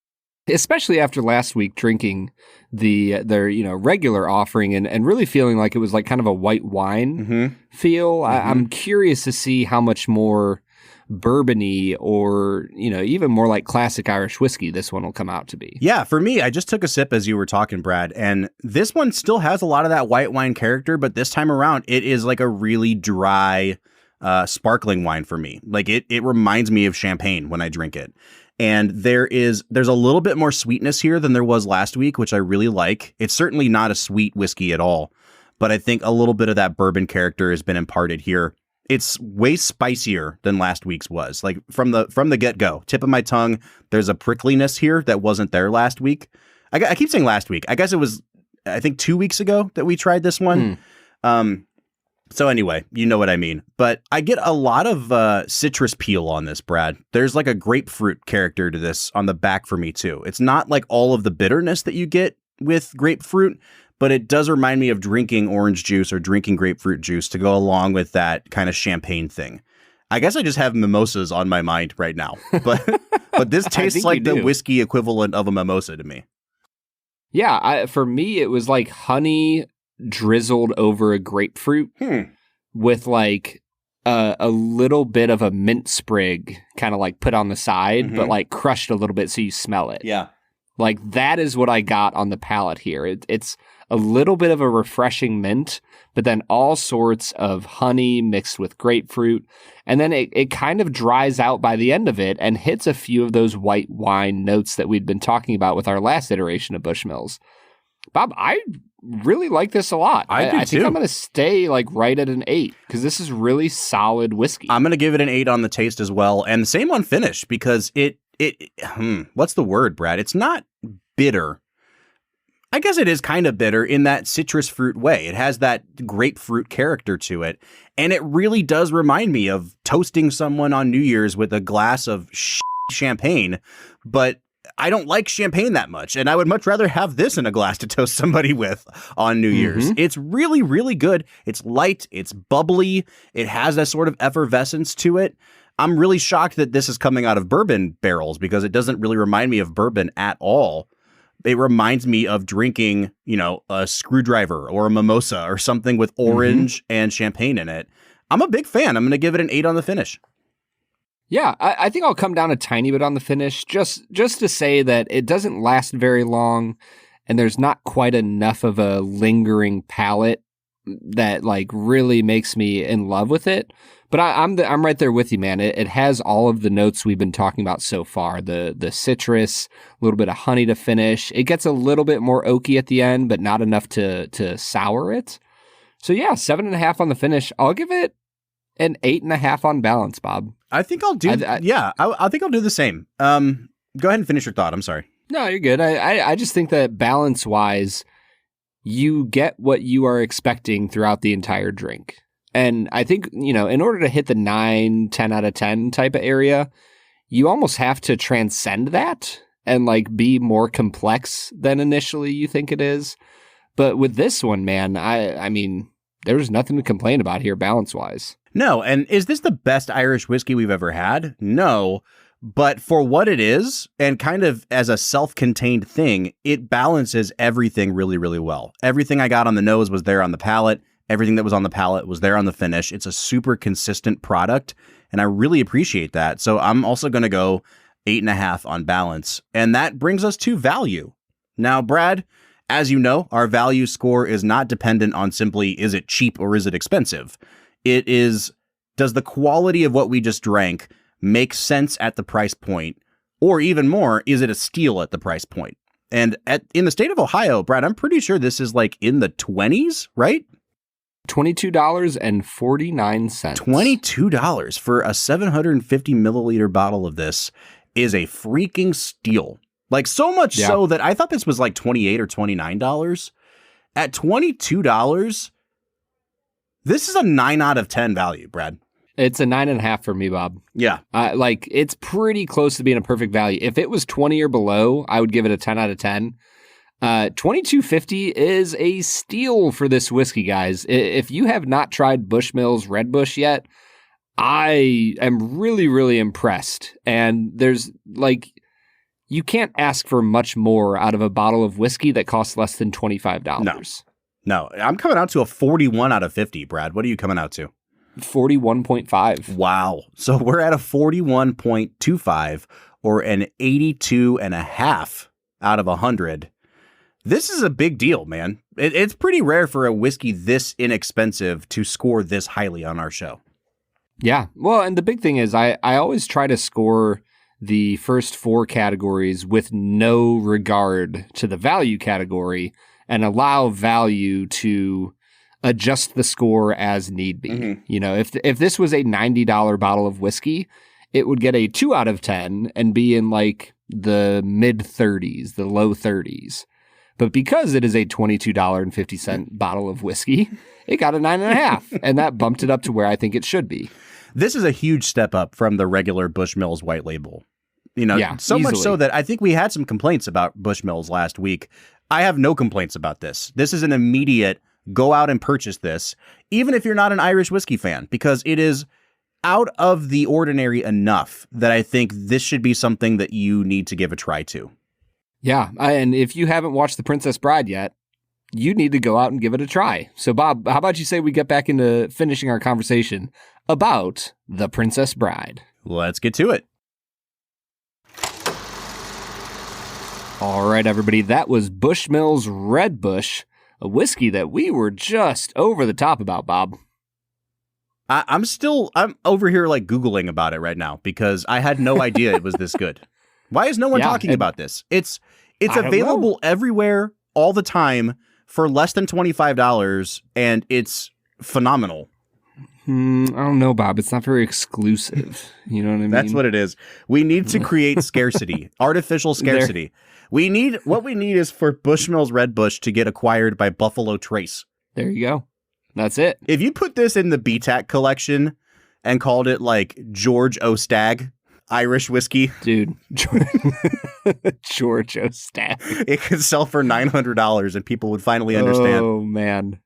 especially after last week drinking their regular offering and really feeling like it was like kind of a white wine feel. I'm curious to see how much more bourbony or even more like classic Irish whiskey this one will come out to be. Yeah, for me, I just took a sip as you were talking, Brad, and this one still has a lot of that white wine character, but this time around it is like a really dry sparkling wine for me. Like it reminds me of champagne when I drink it. And there's a little bit more sweetness here than there was last week, which I really like. It's certainly not a sweet whiskey at all, but I think a little bit of that bourbon character has been imparted here. It's way spicier than last week's was. Like from the get-go, tip of my tongue, there's a prickliness here that wasn't there last week. I keep saying last week. I guess it was, I think 2 weeks ago that we tried this one. So anyway, you know what I mean. But I get a lot of citrus peel on this, Brad. There's like a grapefruit character to this on the back for me too. It's not like all of the bitterness that you get with grapefruit, but it does remind me of drinking orange juice or drinking grapefruit juice to go along with that kind of champagne thing. I guess I just have mimosas on my mind right now, but this tastes like the whiskey equivalent of a mimosa to me. Yeah, for me, it was like honey drizzled over a grapefruit with like a little bit of a mint sprig kind of like put on the side, but like crushed a little bit so you smell it. Yeah. Like that is what I got on the palate here. It's a little bit of a refreshing mint, but then all sorts of honey mixed with grapefruit. And then it kind of dries out by the end of it and hits a few of those white wine notes that we'd been talking about with our last iteration of Bushmills. Bob, I really like this a lot. I think I'm going to stay like right at an 8 because this is really solid whiskey. I'm going to give it an 8 on the taste as well. And the same on finish because it what's the word, Brad? It's not bitter. I guess it is kind of bitter in that citrus fruit way. It has that grapefruit character to it. And it really does remind me of toasting someone on New Year's with a glass of champagne. But I don't like champagne that much. And I would much rather have this in a glass to toast somebody with on New Year's. It's really, really good. It's light. It's bubbly. It has that sort of effervescence to it. I'm really shocked that this is coming out of bourbon barrels because it doesn't really remind me of bourbon at all. It reminds me of drinking, a screwdriver or a mimosa or something with orange and champagne in it. I'm a big fan. I'm going to give it an 8 on the finish. Yeah, I think I'll come down a tiny bit on the finish just to say that it doesn't last very long and there's not quite enough of a lingering palate that like really makes me in love with it. But I'm right there with you, man. It has all of the notes we've been talking about so far. The citrus, a little bit of honey to finish. It gets a little bit more oaky at the end, but not enough to sour it. So yeah, 7.5 on the finish. I'll give it an 8.5 on balance, Bob. I think I'll do. I think I'll do the same. Go ahead and finish your thought. I'm sorry. No, you're good. I just think that balance wise, you get what you are expecting throughout the entire drink. And I think, in order to hit the 9, 10 out of 10 type of area, you almost have to transcend that and like be more complex than initially you think it is. But with this one, man, I mean, there's nothing to complain about here balance-wise. No, and is this the best Irish whiskey we've ever had? No, but for what it is, and kind of as a self-contained thing, it balances everything really, really well. Everything I got on the nose was there on the palate. Everything that was on the palate was there on the finish. It's a super consistent product, and I really appreciate that. So I'm also going to go 8.5 on balance, and that brings us to value. Now, Brad, as you know, our value score is not dependent on simply, is it cheap or is it expensive? It is, does the quality of what we just drank make sense at the price point? Or even more, is it a steal at the price point? And in the state of Ohio, Brad, I'm pretty sure this is like in the 20s, right? $22.49. $22 for a 750 milliliter bottle of this is a freaking steal. Like so much so that I thought this was like $28 or $29. At $22, This is a 9 out of 10 value, Brad. It's a 9.5 for me, Bob. Yeah. It's pretty close to being a perfect value. If it was 20 or below, I would give it a 10 out of 10. $22.50 is a steal for this whiskey, guys. If you have not tried Bushmills Red Bush yet, I am really, really impressed. And there's you can't ask for much more out of a bottle of whiskey that costs less than $25. No, I'm coming out to a 41 out of 50, Brad. What are you coming out to? 41.5. Wow. So we're at a 41.25 or an 82.5 out of 100. This is a big deal, man. It's pretty rare for a whiskey this inexpensive to score this highly on our show. Yeah. Well, and the big thing is I always try to score the first 4 categories with no regard to the value category and allow value to adjust the score as need be. Mm-hmm. You know, if this was a $90 bottle of whiskey, it would get a 2 out of 10 and be in the mid 30s, the low 30s. But because it is a $22.50 bottle of whiskey, it got a 9.5, and that bumped it up to where I think it should be. This is a huge step up from the regular Bushmills white label. You know, so easily. Much so that I think we had some complaints about Bushmills last week. I have no complaints about this. This is an immediate go out and purchase this, even if you're not an Irish whiskey fan, because it is out of the ordinary enough that I think this should be something that you need to give a try to. Yeah, and if you haven't watched The Princess Bride yet, you need to go out and give it a try. So, Bob, how about you say we get back into finishing our conversation about The Princess Bride? Let's get to it. All right, everybody, that was Bushmills Red Bush, a whiskey that we were just over the top about, Bob. I'm over here Googling about it right now because I had no idea it was this good. Why is no one talking about this? It's available everywhere all the time for less than $25, and it's phenomenal. I don't know, Bob. It's not very exclusive. You know what I mean? That's what it is. We need to create scarcity, artificial scarcity. What we need is for Bushmills Red Bush to get acquired by Buffalo Trace. There you go. That's it. If you put this in the BTAC collection and called it George O. Stagg Irish whiskey, dude, George O. Stagg, it could sell for $900 and people would finally understand. Oh man.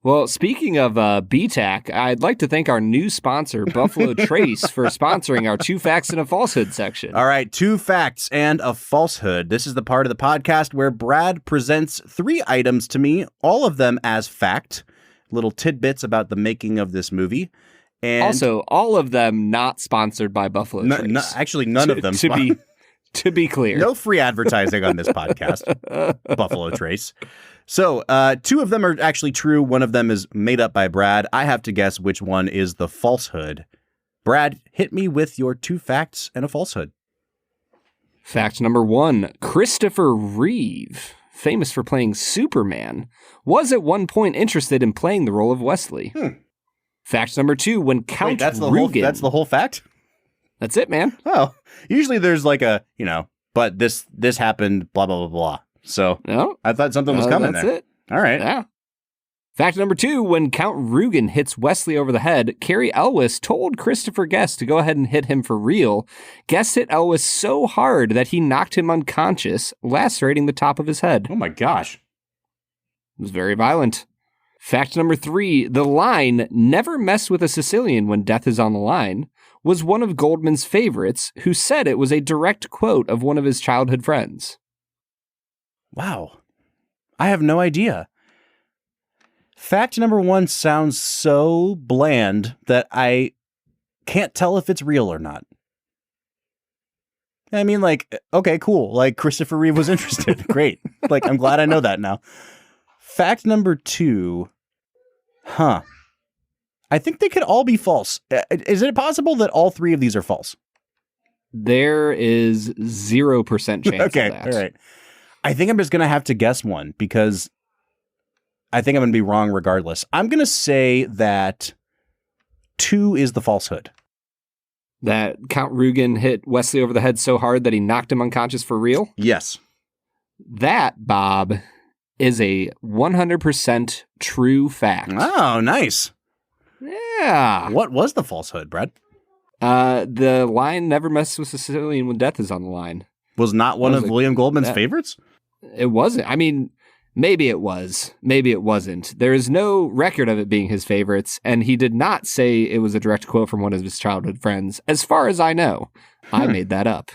Well, speaking of BTAC, I'd like to thank our new sponsor, Buffalo Trace, for sponsoring our 2 Facts and a Falsehood section. All right, 2 facts and a falsehood. This is the part of the podcast where Brad presents 3 items to me, all of them as fact, little tidbits about the making of this movie. And also, all of them not sponsored by Buffalo Trace. Actually, none of them. To be clear. No free advertising on this podcast, Buffalo Trace. So 2 of them are actually true. One of them is made up by Brad. I have to guess which one is the falsehood. Brad, hit me with your 2 facts and a falsehood. Fact number 1, Christopher Reeve, famous for playing Superman, was at one point interested in playing the role of Wesley. Fact number 2, when Count Rugen... That's the whole fact? That's it, man. Oh, usually there's but this happened, blah, blah, blah, blah. So no, I thought something was coming there. That's it. All right. Yeah. Fact number 2, when Count Rugen hits Wesley over the head, Cary Elwes told Christopher Guest to go ahead and hit him for real. Guest hit Elwes so hard that he knocked him unconscious, lacerating the top of his head. Oh my gosh. It was very violent. Fact number 3, the line, "Never mess with a Sicilian when death is on the line," was one of Goldman's favorites, who said it was a direct quote of one of his childhood friends. Wow. I have no idea. Fact number 1 sounds so bland that I can't tell if it's real or not. I mean, okay, cool. Christopher Reeve was interested. Great. I'm glad I know that now. Fact number 2. I think they could all be false. Is it possible that all 3 of these are false? There is 0% chance okay, of that. All right. I think I'm just going to have to guess one because I think I'm going to be wrong regardless. I'm going to say that 2 is the falsehood. That Count Rugen hit Wesley over the head so hard that he knocked him unconscious for real? Yes. That, Bob, is a 100% true fact. Oh, nice. Yeah. What was the falsehood, Brad? The line, never mess with Sicilian when death is on the line. Was not one of William Goldman's favorites? It wasn't. I mean, maybe it was. Maybe it wasn't. There is no record of it being his favorites, and he did not say it was a direct quote from one of his childhood friends. As far as I know, I made that up.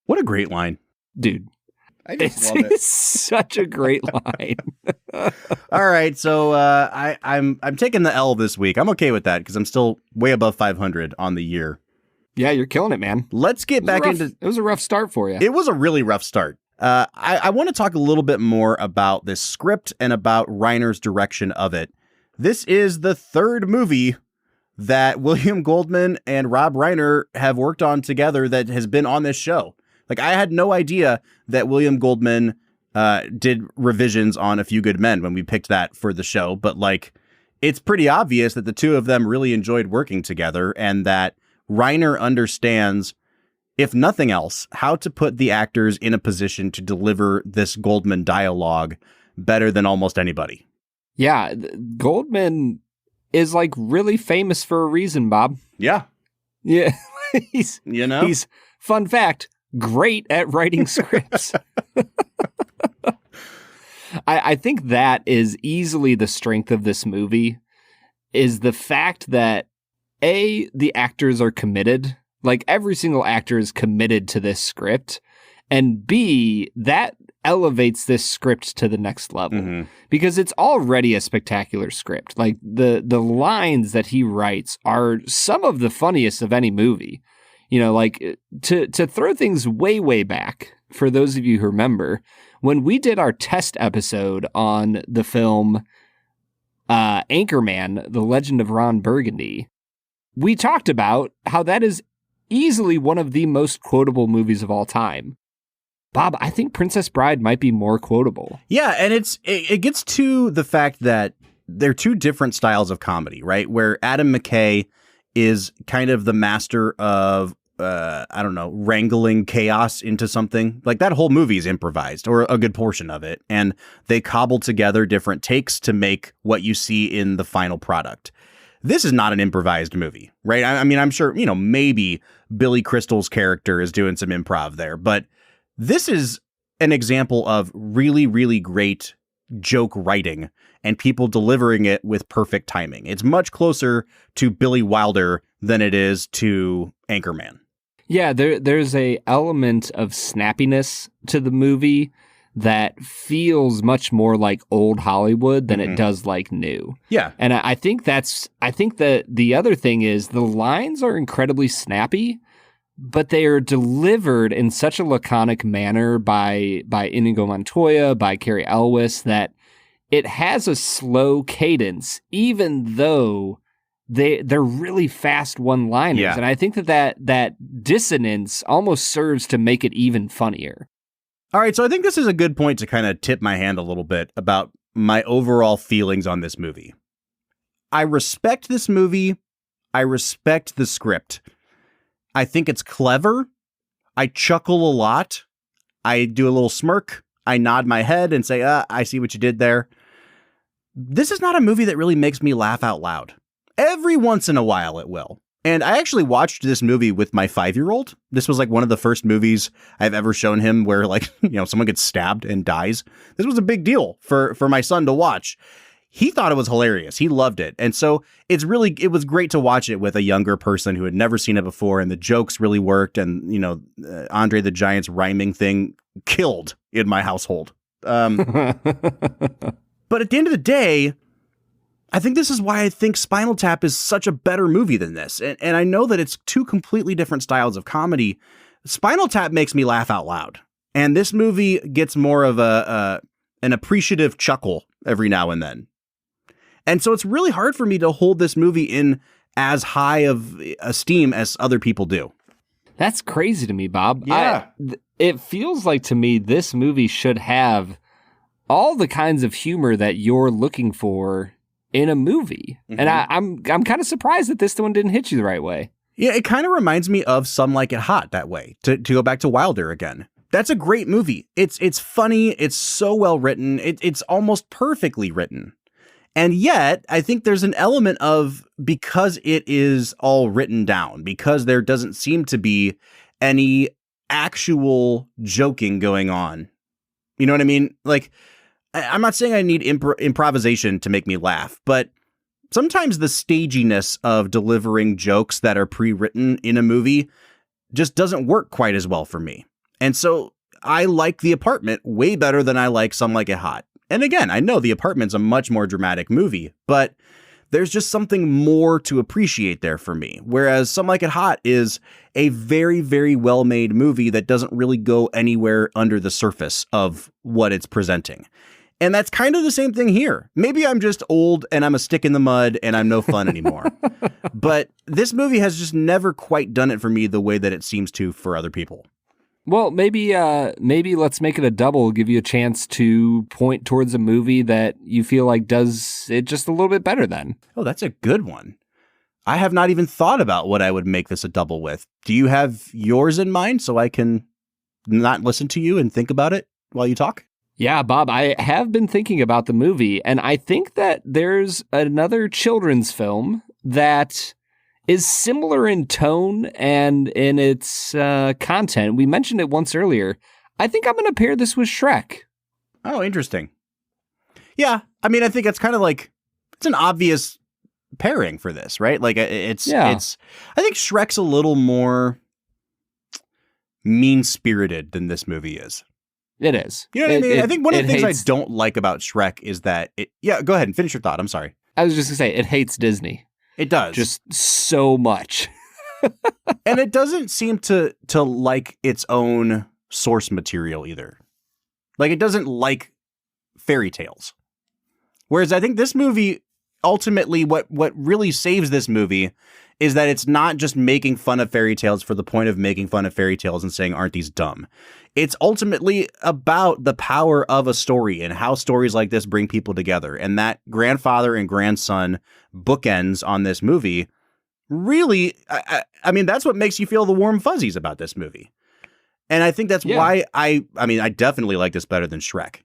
What a great line. Dude. I just love it. It's such a great line. All right, so I'm taking the L this week. I'm okay with that because I'm still way above 500 on the year. Yeah, you're killing it, man. Let's get back into... It was a rough start for you. It was a really rough start. I want to talk a little bit more about this script and about Reiner's direction of it. This is the third movie that William Goldman and Rob Reiner have worked on together that has been on this show. Like, I had no idea that William Goldman did revisions on A Few Good Men when we picked that for the show. But, like, it's pretty obvious that the two of them really enjoyed working together and that Reiner understands, if nothing else, how to put the actors in a position to deliver this Goldman dialogue better than almost anybody. Yeah, Goldman is, like, really famous for a reason, Bob. Yeah. Yeah. He's, fun fact, great at writing scripts. I think that is easily the strength of this movie, is the fact that, A, the actors are committed. Like, every single actor is committed to this script. And B, that elevates this script to the next level. Because it's already a spectacular script. Like, the lines that he writes are some of the funniest of any movie. You know, like, to throw things way, way back, for those of you who remember, when we did our test episode on the film Anchorman, The Legend of Ron Burgundy, we talked about how that is easily one of the most quotable movies of all time. Bob, I think Princess Bride might be more quotable. Yeah, and it gets to the fact that they're two different styles of comedy, right? Where Adam McKay is kind of the master of, wrangling chaos into something. Like, that whole movie is improvised, or a good portion of it, and they cobble together different takes to make what you see in the final product. This is not an improvised movie, right? I mean, I'm sure, maybe Billy Crystal's character is doing some improv there, but this is an example of really, really great joke writing and people delivering it with perfect timing. It's much closer to Billy Wilder than it is to Anchorman. Yeah, there's a element of snappiness to the movie that feels much more like old Hollywood than it does like new. Yeah. And I think that the other thing is the lines are incredibly snappy, but they are delivered in such a laconic manner by Inigo Montoya, by Cary Elwes, that it has a slow cadence, even though they're really fast one-liners. Yeah. And I think that dissonance almost serves to make it even funnier. All right, so I think this is a good point to kind of tip my hand a little bit about my overall feelings on this movie. I respect this movie. I respect the script. I think it's clever. I chuckle a lot. I do a little smirk. I nod my head and say, I see what you did there. This is not a movie that really makes me laugh out loud. Every once in a while it will. And I actually watched this movie with my 5-year-old. This was like one of the first movies I've ever shown him where, like, someone gets stabbed and dies. This was a big deal for my son to watch. He thought it was hilarious. He loved it. And so it was great to watch it with a younger person who had never seen it before. And the jokes really worked. And, Andre the Giant's rhyming thing killed in my household. But at the end of the day, I think this is why I think Spinal Tap is such a better movie than this. And I know that it's two completely different styles of comedy. Spinal Tap makes me laugh out loud. And this movie gets more of an appreciative chuckle every now and then. And so it's really hard for me to hold this movie in as high of esteem as other people do. That's crazy to me, Bob. Yeah. It feels like to me this movie should have all the kinds of humor that you're looking for in a movie. And I'm kind of surprised that this one didn't hit you the right way. Yeah, it kind of reminds me of Some Like It Hot that way, to go back to Wilder again. That's a great movie. It's funny. It's so well written. It's almost perfectly written. And yet, I think there's an element of, because it is all written down, because there doesn't seem to be any actual joking going on. You know what I mean? Like, I'm not saying I need improvisation to make me laugh, but sometimes the staginess of delivering jokes that are pre-written in a movie just doesn't work quite as well for me. And so I like The Apartment way better than I like Some Like It Hot. And again, I know The Apartment's a much more dramatic movie, but there's just something more to appreciate there for me. Whereas Some Like It Hot is a very, very well-made movie that doesn't really go anywhere under the surface of what it's presenting. And that's kind of the same thing here. Maybe I'm just old and I'm a stick in the mud and I'm no fun anymore. But this movie has just never quite done it for me the way that it seems to for other people. Well, maybe let's make it a double, give you a chance to point towards a movie that you feel like does it just a little bit better then. Oh, that's a good one. I have not even thought about what I would make this a double with. Do you have yours in mind so I can not listen to you and think about it while you talk? Yeah, Bob, I have been thinking about the movie, and I think that there's another children's film that is similar in tone and in its content. We mentioned it once earlier. I think I'm going to pair this with Shrek. Oh, interesting. Yeah, I mean, I think it's kind of like, it's an obvious pairing for this, right? Like, I think Shrek's a little more mean-spirited than this movie is. It is. You know what I mean? I think one of the things I don't like about Shrek is that yeah, go ahead and finish your thought. I'm sorry. I was just going to say, it hates Disney. It does. Just so much. And it doesn't seem to like its own source material either. Like, it doesn't like fairy tales. Whereas I think this movie, ultimately, what really saves this movie is that it's not just making fun of fairy tales for the point of making fun of fairy tales and saying, aren't these dumb? It's ultimately about the power of a story and how stories like this bring people together. And that grandfather and grandson bookends on this movie really, I mean, that's what makes you feel the warm fuzzies about this movie. And I think that's why I definitely like this better than Shrek.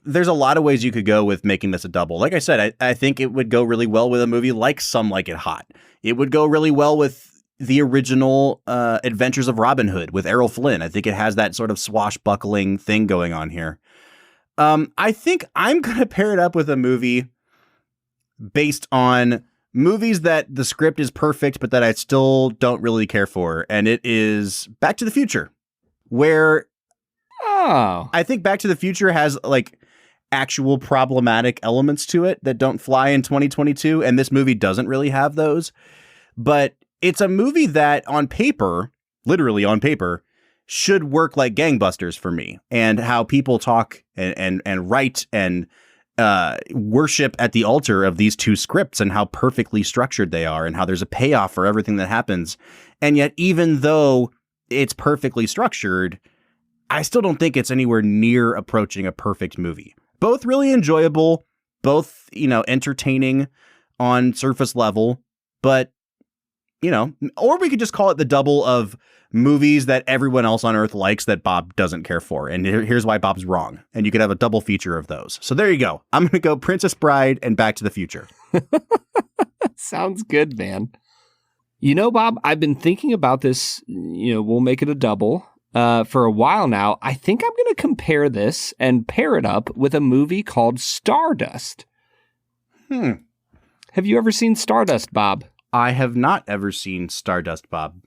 There's a lot of ways you could go with making this a double. Like I said, I think it would go really well with a movie like Some Like It Hot. It would go really well with the original Adventures of Robin Hood with Errol Flynn. I think it has that sort of swashbuckling thing going on here. I think I'm going to pair it up with a movie based on movies that the script is perfect, but that I still don't really care for. And it is Back to the Future, where I think Back to the Future has like actual problematic elements to it that don't fly in 2022. And this movie doesn't really have those. But it's a movie that on paper, literally on paper, should work like gangbusters for me. And how people talk and write and worship at the altar of these two scripts and how perfectly structured they are and how there's a payoff for everything that happens. And yet, even though it's perfectly structured, I still don't think it's anywhere near approaching a perfect movie. Both really enjoyable, both, entertaining on surface level, but, or we could just call it the double of movies that everyone else on Earth likes that Bob doesn't care for. And here's why Bob's wrong. And you could have a double feature of those. So there you go. I'm going to go Princess Bride and Back to the Future. Sounds good, man. Bob, I've been thinking about this, we'll make it a double. For a while now. I think I'm going to compare this and pair it up with a movie called Stardust. Have you ever seen Stardust, Bob? I have not ever seen Stardust, Bob.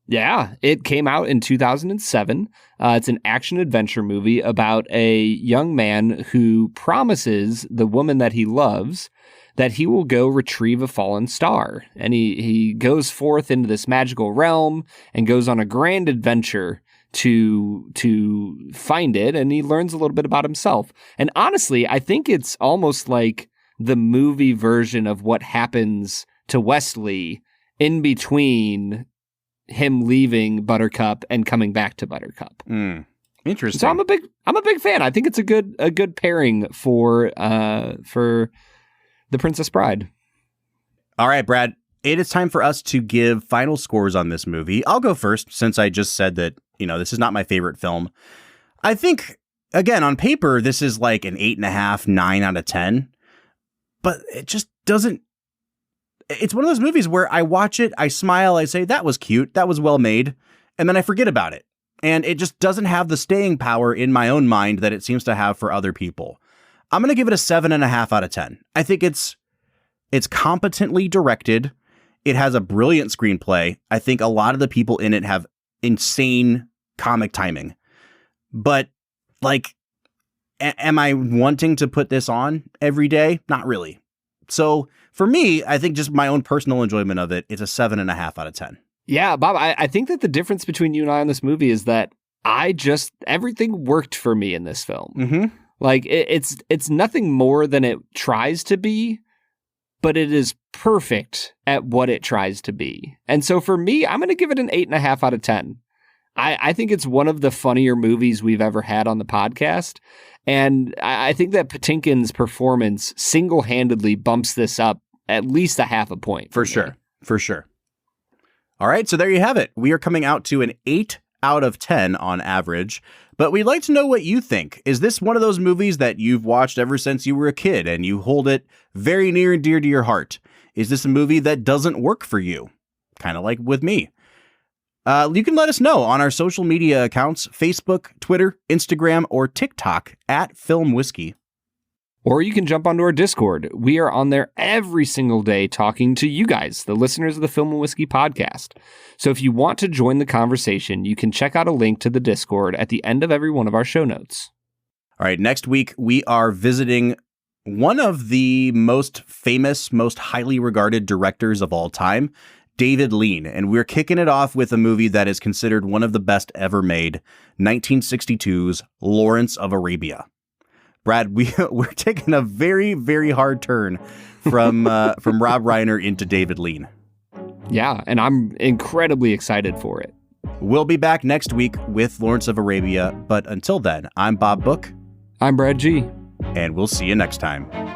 Yeah, it came out in 2007. It's an action-adventure movie about a young man who promises the woman that he loves that he will go retrieve a fallen star. And he goes forth into this magical realm and goes on a grand adventure to find it, and he learns a little bit about himself. And honestly, I think it's almost like the movie version of what happens to Wesley in between him leaving Buttercup and coming back to Buttercup. Interesting. So I'm a big fan. I think it's a good pairing for The Princess Bride. All right, Brad. It is time for us to give final scores on this movie. I'll go first since I just said that, this is not my favorite film. I think, again, on paper, this is like an 8.5, 9 out of 10. but it just doesn't. It's one of those movies where I watch it, I smile, I say, that was cute, that was well made, and then I forget about it. And it just doesn't have the staying power in my own mind that it seems to have for other people. I'm going to give it a 7.5 out of 10. I think it's competently directed. It has a brilliant screenplay. I think a lot of the people in it have insane comic timing. But, like, am I wanting to put this on every day? Not really. So for me, I think just my own personal enjoyment of it, it's a 7.5 out of 10. Yeah, Bob, I think that the difference between you and I on this movie is that everything worked for me in this film. Mm-hmm. Like, it's nothing more than it tries to be, but it is perfect at what it tries to be. And so for me, I'm going to give it an 8.5 out of 10. I think it's one of the funnier movies we've ever had on the podcast. And I think that Patinkin's performance single-handedly bumps this up at least a half a point. For sure. For sure. All right. So there you have it. We are coming out to an 8 out of 10 on average. But we'd like to know what you think. Is this one of those movies that you've watched ever since you were a kid and you hold it very near and dear to your heart? Is this a movie that doesn't work for you? Kind of like with me. You can let us know on our social media accounts, Facebook, Twitter, Instagram, or TikTok at Film Whiskey. Or you can jump onto our Discord. We are on there every single day talking to you guys, the listeners of the Film and Whiskey podcast. So if you want to join the conversation, you can check out a link to the Discord at the end of every one of our show notes. All right, next week we are visiting one of the most famous, most highly regarded directors of all time, David Lean, and we're kicking it off with a movie that is considered one of the best ever made, 1962's Lawrence of Arabia. Brad, we're taking a very, very hard turn from Rob Reiner into David Lean. Yeah, and I'm incredibly excited for it. We'll be back next week with Lawrence of Arabia, but until then, I'm Bob Book. I'm Brad G. And we'll see you next time.